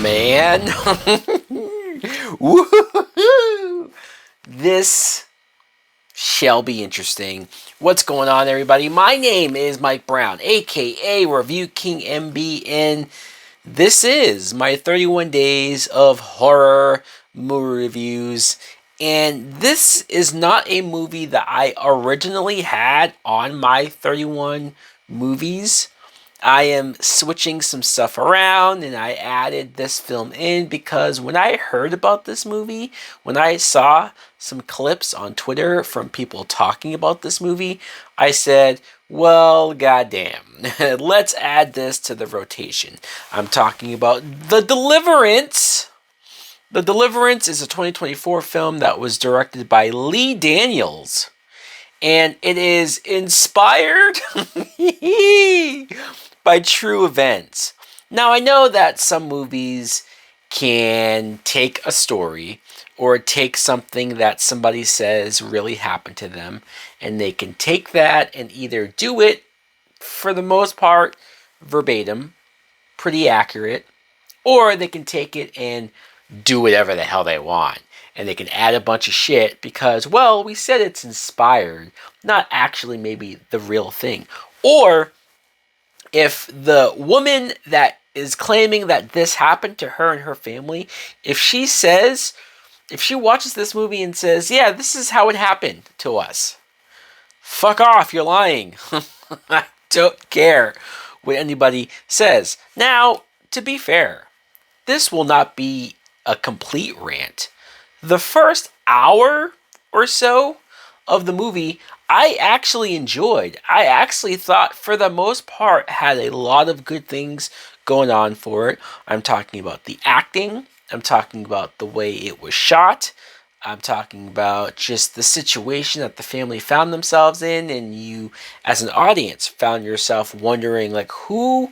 man. Woo-hoo-hoo. This shall be interesting. What's going on, everybody? My name is Mike Brown, aka Review King MB, and this is my 31 days of horror movie reviews. And this is not a movie that I originally had on my 31 movies. I am switching some stuff around, and I added this film in because when I heard about this movie, when I saw some clips on Twitter from people talking about this movie, I said, well, goddamn, let's add this to the rotation. I'm talking about The Deliverance. The Deliverance is a 2024 film that was directed by Lee Daniels, and it is inspired by true events. Now, I know that some movies can take a story or take something that somebody says really happened to them, and they can take that and either do it, for the most part, verbatim, pretty accurate, or they can take it and do whatever the hell they want. And they can add a bunch of shit because, well, we said it's inspired, not actually maybe the real thing. Or if the woman that is claiming that this happened to her and her family, if she watches this movie and says, yeah, this is how it happened to us, fuck off, you're lying. I don't care what anybody says. Now, to be fair, this will not be a complete rant. The first hour or so of the movie, I actually enjoyed. I actually thought, for the most part, had a lot of good things going on for it. I'm talking about the acting. I'm talking about the way it was shot. I'm talking about just the situation that the family found themselves in, and you, as an audience, found yourself wondering, like, who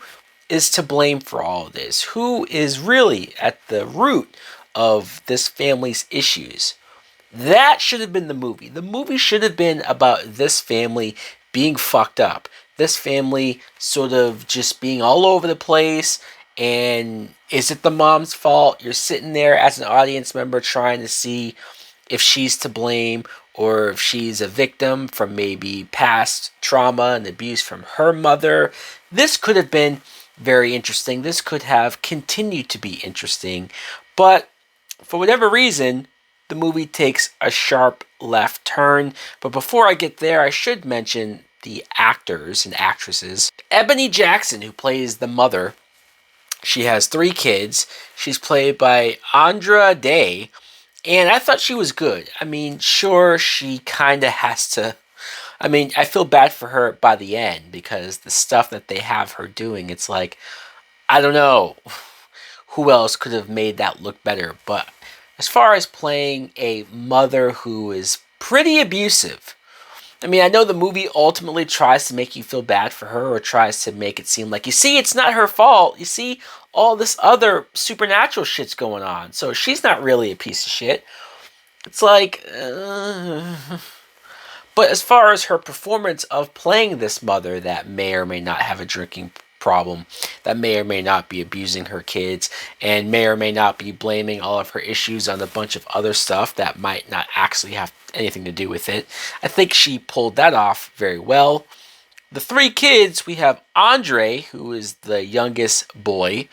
is to blame for all of this? Who is really at the root of this family's issues? That should have been the movie. The movie should have been about this family being fucked up. This family sort of just being all over the place. And is it the mom's fault? You're sitting there as an audience member trying to see if she's to blame or if she's a victim from maybe past trauma and abuse from her mother. This could have been very interesting. This could have continued to be interesting. But for whatever reason, the movie takes a sharp left turn. But before I get there, I should mention the actors and actresses. Ebony Jackson, who plays the mother, she has 3 kids. She's played by Andra Day, and I thought she was good. I mean, sure, she kind of has to... I mean, I feel bad for her by the end because the stuff that they have her doing, it's like, I don't know who else could have made that look better. But as far as playing a mother who is pretty abusive, I mean, I know the movie ultimately tries to make you feel bad for her or tries to make it seem like, you see, it's not her fault. You see, all this other supernatural shit's going on. So she's not really a piece of shit. It's like... But as far as her performance of playing this mother that may or may not have a drinking problem, that may or may not be abusing her kids, and may or may not be blaming all of her issues on a bunch of other stuff that might not actually have anything to do with it, I think she pulled that off very well. The 3 kids, we have Andre, who is the youngest boy,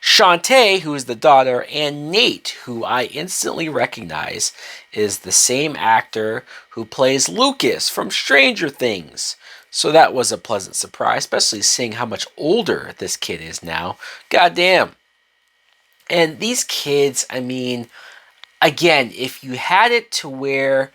Shantae, who is the daughter, and Nate, who I instantly recognize is the same actor who plays Lucas from Stranger Things. So that was a pleasant surprise, especially seeing how much older this kid is now. Goddamn. And these kids, I mean, again, if you had it to where,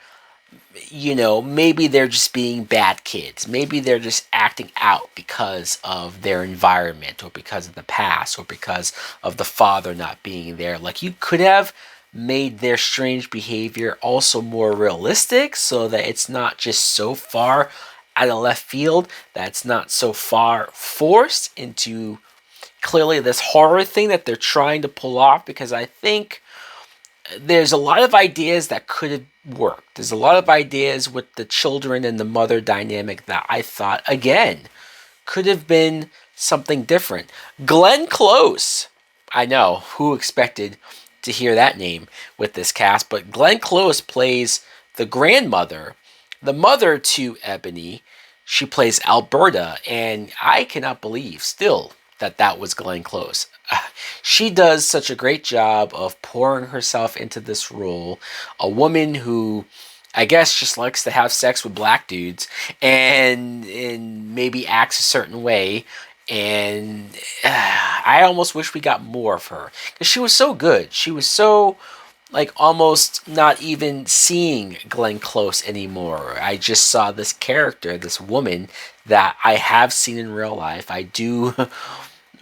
you know, maybe they're just being bad kids. Maybe they're just acting out because of their environment or because of the past or because of the father not being there. Like, you could have made their strange behavior also more realistic so that it's not just so far out of left field, that it's not so far forced into clearly this horror thing that they're trying to pull off, because I think there's a lot of ideas that could have worked. There's a lot of ideas with the children and the mother dynamic that I thought, again, could have been something different. Glenn Close I know. Who expected to hear that name with this cast? But Glenn Close plays the grandmother, the mother to Ebony. She plays Alberta, and I cannot believe still that that was Glenn Close. She does such a great job of pouring herself into this role. A woman who I guess just likes to have sex with black dudes and maybe acts a certain way. And I almost wish we got more of her because she was so good. She was so like almost not even seeing Glenn Close anymore. I just saw this character, this woman that I have seen in real life. I do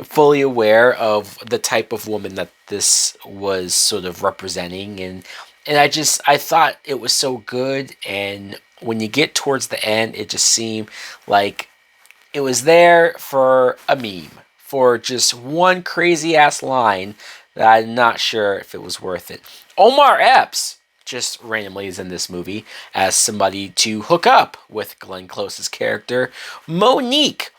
fully aware of the type of woman that this was sort of representing, and I thought it was so good. And when you get towards the end, it just seemed like it was there for a meme, for just one crazy ass line that I'm not sure if it was worth it. Omar Epps just randomly is in this movie as somebody to hook up with Glenn Close's character, Monique,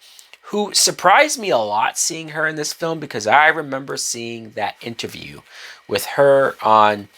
who surprised me a lot seeing her in this film because I remember seeing that interview with her on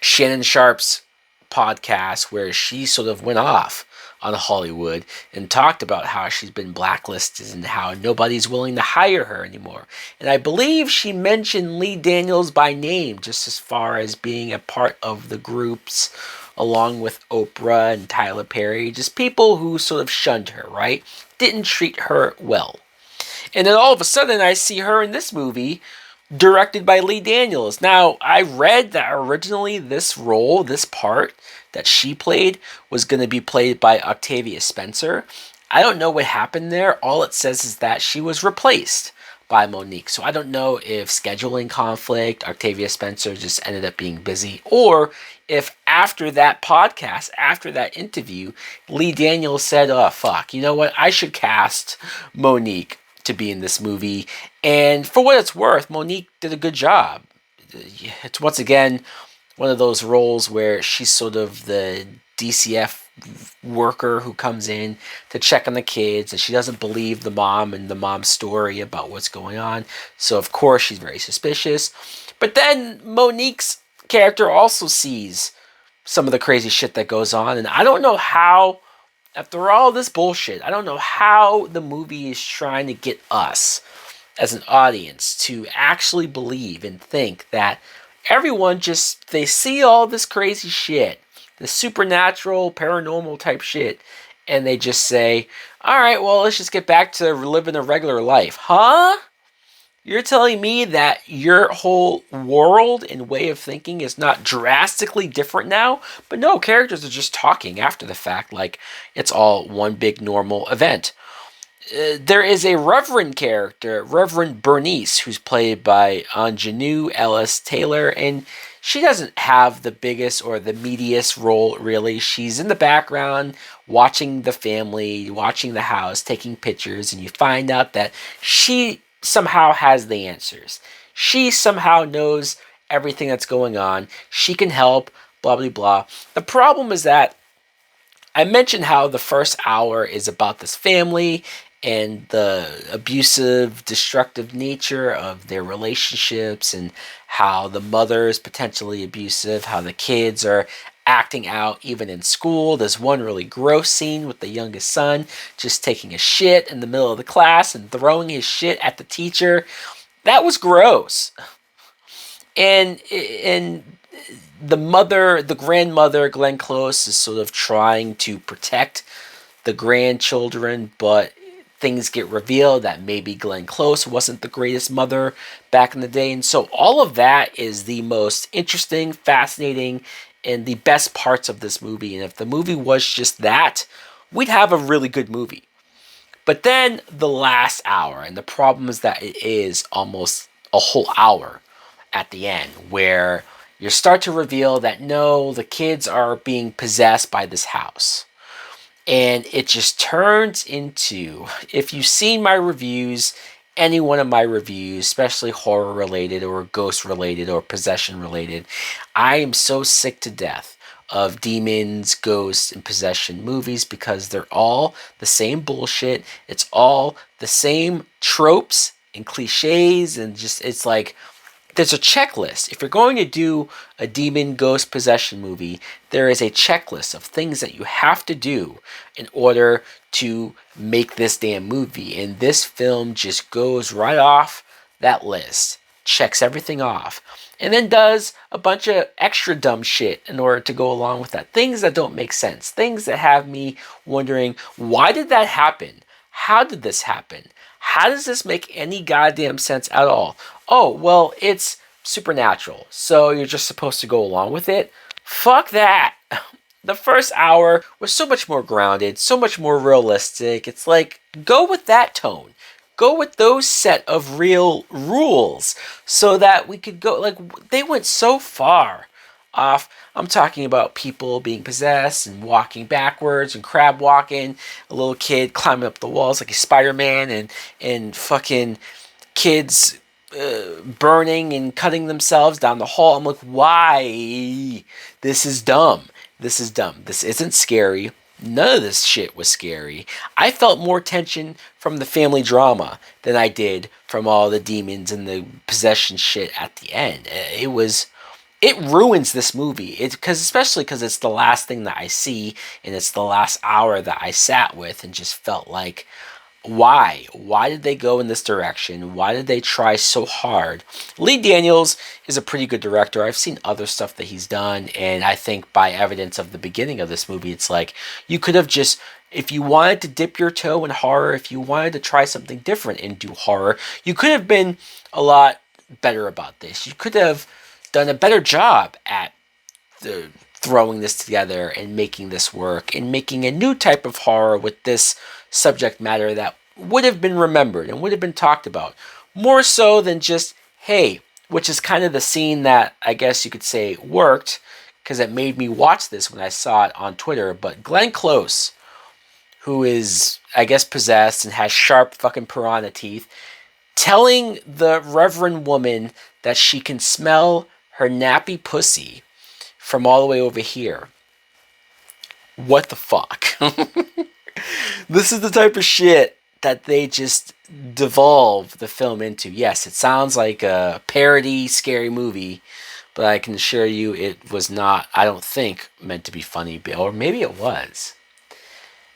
Shannon Sharp's podcast where she sort of went off on Hollywood and talked about how she's been blacklisted and how nobody's willing to hire her anymore. And I believe she mentioned Lee Daniels by name, just as far as being a part of the groups, along with Oprah and Tyler Perry, just people who sort of shunned her, right? Didn't treat her well. And then all of a sudden I see her in this movie directed by Lee Daniels. Now, I read that originally this role, this part that she played, was going to be played by Octavia Spencer. I don't know what happened there. All it says is that she was replaced by Monique. So I don't know if scheduling conflict, Octavia Spencer just ended up being busy, or if after that podcast, after that interview, Lee Daniels said, oh, fuck, you know what? I should cast Monique to be in this movie. And for what it's worth, Monique did a good job. It's once again one of those roles where she's sort of the DCF worker who comes in to check on the kids, and she doesn't believe the mom and the mom's story about what's going on. So of course she's very suspicious. But then Monique's character also sees some of the crazy shit that goes on, and I don't know how, after all this bullshit, I don't know how the movie is trying to get us as an audience to actually believe and think that everyone just, they see all this crazy shit, the supernatural, paranormal type shit, and they just say, all right, well, let's just get back to living a regular life. Huh? You're telling me that your whole world and way of thinking is not drastically different now? But no, characters are just talking after the fact like it's all one big normal event. There is a Reverend character, Reverend Bernice, who's played by Anjanou Ellis Taylor, and she doesn't have the biggest or the meatiest role, really. She's in the background, watching the family, watching the house, taking pictures, and you find out that she somehow has the answers. She somehow knows everything that's going on. She can help, blah, blah, blah. The problem is that I mentioned how the first hour is about this family and the abusive, destructive nature of their relationships, and how the mother is potentially abusive, how the kids are acting out even in school. There's one really gross scene with the youngest son just taking a shit in the middle of the class and throwing his shit at the teacher. That was gross. And the mother, the grandmother, Glenn Close, is sort of trying to protect the grandchildren, but things get revealed that maybe Glenn Close wasn't the greatest mother back in the day. And so all of that is the most interesting, fascinating, and the best parts of this movie. And if the movie was just that, we'd have a really good movie. But then the last hour, and the problem is that it is almost a whole hour at the end, where you start to reveal that no, the kids are being possessed by this house. And it just turns into, if you've seen my reviews, any one of my reviews, especially horror related or ghost related or possession related, I am so sick to death of demons, ghosts, and possession movies because they're all the same bullshit. It's all the same tropes and cliches, and just it's like there's a checklist. If you're going to do a demon ghost possession movie, there is a checklist of things that you have to do in order to make this damn movie. And this film just goes right off that list, checks everything off, and then does a bunch of extra dumb shit in order to go along with that. Things that don't make sense. Things that have me wondering, why did that happen? How did this happen? How does this make any goddamn sense at all? Oh, well, it's supernatural, so you're just supposed to go along with it? Fuck that! The first hour was so much more grounded, so much more realistic. It's like, go with that tone. Go with those set of real rules so that we could go, like, they went so far off. I'm talking about people being possessed and walking backwards and crab walking, a little kid climbing up the walls like a Spider-Man, and fucking kids burning and cutting themselves down the hall. I'm like, why? This is dumb. This is dumb. This isn't scary. None of this shit was scary. I felt more tension from the family drama than I did from all the demons and the possession shit at the end. It ruins this movie. Especially because it's the last thing that I see, and it's the last hour that I sat with and just felt like, why? Why did they go in this direction? Why did they try so hard? Lee Daniels is a pretty good director. I've seen other stuff that he's done, and I think by evidence of the beginning of this movie, it's like you could have just, if you wanted to dip your toe in horror, if you wanted to try something different and do horror, you could have been a lot better about this. You could have done a better job at throwing this together and making this work and making a new type of horror with this subject matter that would have been remembered and would have been talked about more so than just, hey, which is kind of the scene that I guess you could say worked because it made me watch this when I saw it on Twitter. But Glenn Close, who is, I guess, possessed and has sharp fucking piranha teeth, telling the Reverend woman that she can smell her nappy pussy from all the way over here. What the fuck? This is the type of shit that they just devolve the film into. Yes, it sounds like a parody scary movie, but I can assure you it was not, I don't think, meant to be funny, or maybe it was.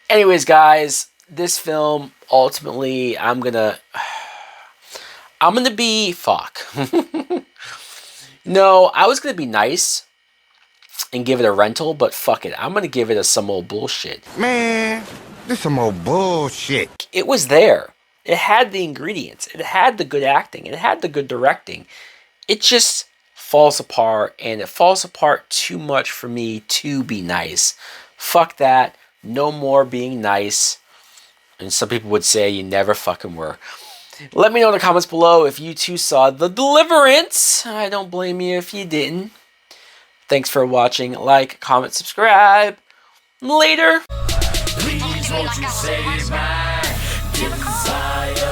Anyways, guys, this film, ultimately, I'm gonna be, fuck. No, I was gonna be nice and give it a rental, but fuck it. I'm gonna give it some old bullshit. Man, this some old bullshit. It was there. It had the ingredients. It had the good acting. It had the good directing. It just falls apart, and it falls apart too much for me to be nice. Fuck that. No more being nice. And some people would say you never fucking were. Let me know in the comments below if you too saw The Deliverance. I don't blame you if you didn't. Thanks for watching. Like, comment, subscribe. Later. Please won't you save my desire.